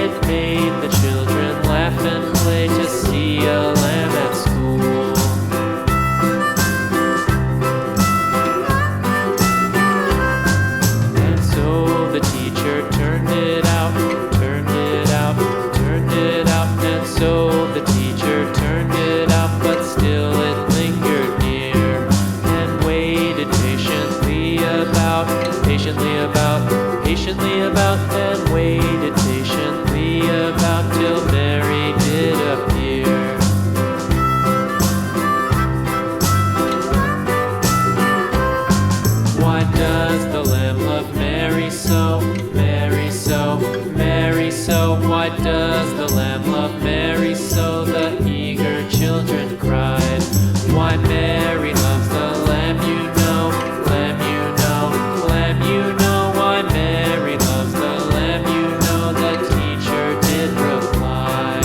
It made the children laugh and play to see a lamb at school. And so the teacher turned it out, turned it out, turned it out. And so the teacher turned it out, but still it lingered near and waited patiently about, and waited patiently about till Mary did appear. Why does the lamb love Mary so, Mary so, Mary so? Why does the lamb love Mary so? The eager children cried. Why Mary loves the lamb, you know, lamb, you know, lamb, you know. Why Mary loves the lamb, you know, the teacher did reply.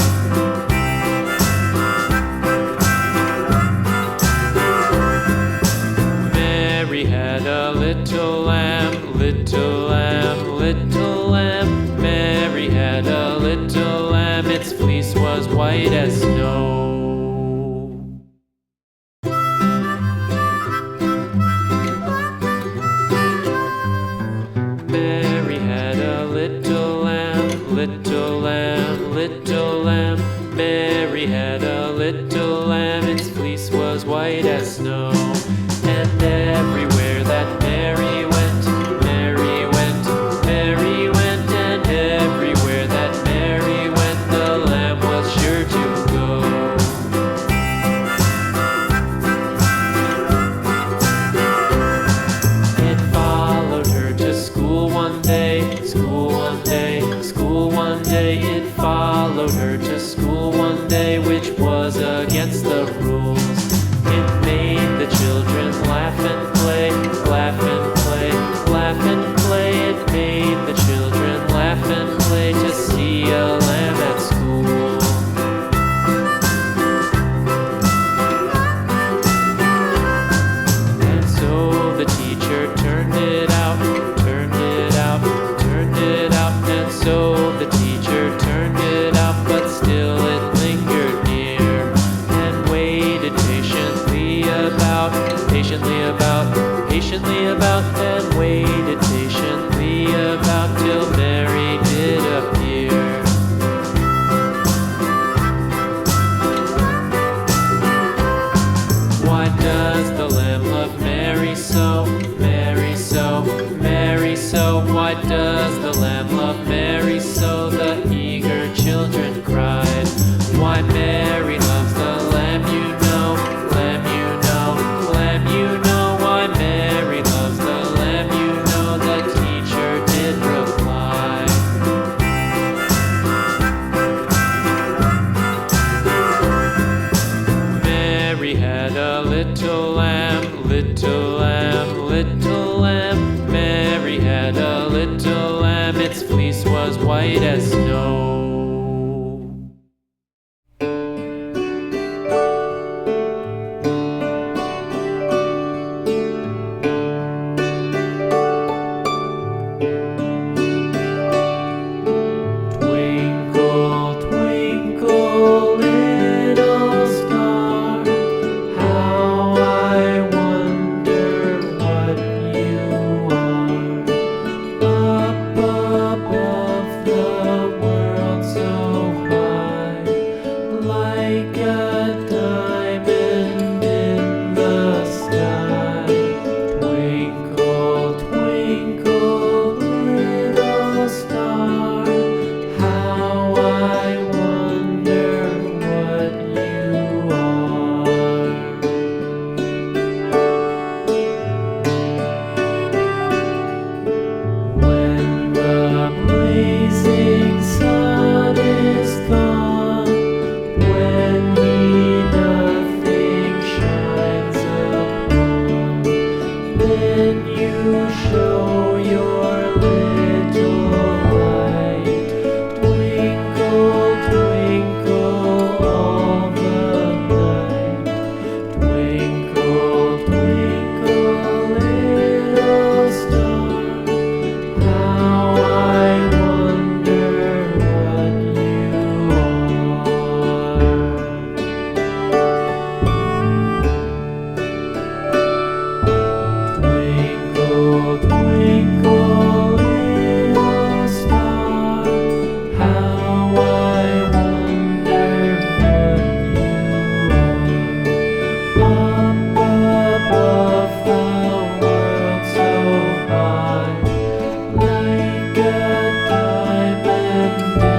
Mary had a little lamb, little lamb, little lamb. Mary had a little lamb, its fleece was white as snow. Mary had a little lamb, little lamb, little lamb. Mary had a little lamb, its fleece was white as snow. And everywhere that Mary went, Mary went, Mary went. And everywhere that Mary went, the lamb was sure to go. It followed her to school one day, school one day, school one day. It followed her to school one day, which was against the rules. It made the children laugh and play, laugh and play, laugh and play. It made the children laugh and play to see a lamb at school. And so the teacher turned it out, turned it out, turned it out. And so the teacher turned it out, but still it lingered near and waited patiently about, and waited patiently about till Mary did appear. Why does the lamb love Mary so, Mary so, Mary so? Why does the lamb love Mary so? The eager children cried. Why Mary loves the lamb, you know, lamb, you know, lamb, you know. Why Mary loves the lamb, you know, the teacher did reply. Mary had a little lamb, little lamb, little lamb. Mary had a little lamb, its fleece was white as snow. Above the world. Toddlers.